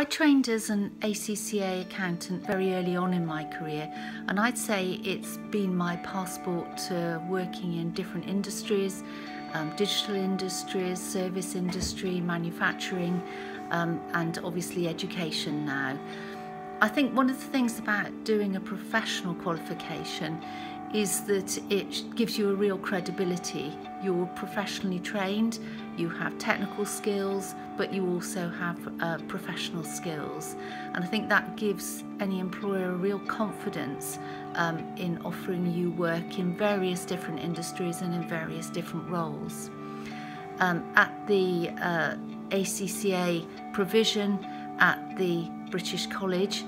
I trained as an ACCA accountant very early on in my career, and I'd say it's been my passport to working in different industries, digital industries, service industry, manufacturing, and obviously education now. I think one of the things about doing a professional qualification is that it gives you a real credibility. You're professionally trained, you have technical skills, but you also have professional skills. And I think that gives any employer a real confidence in offering you work in various different industries and in various different roles. At the ACCA provision at the British College,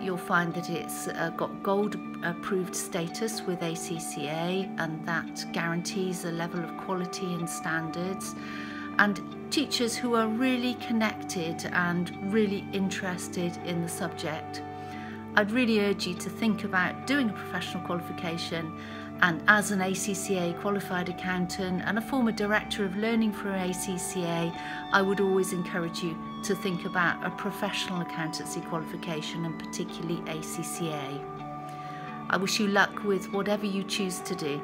you'll find that it's got gold approved status with ACCA, and that guarantees a level of quality and standards, and teachers who are really connected and really interested in the subject. I'd really urge you to think about doing a professional qualification, and as an ACCA qualified accountant and a former director of learning for ACCA, I would always encourage you to think about a professional accountancy qualification, and particularly ACCA. I wish you luck with whatever you choose to do.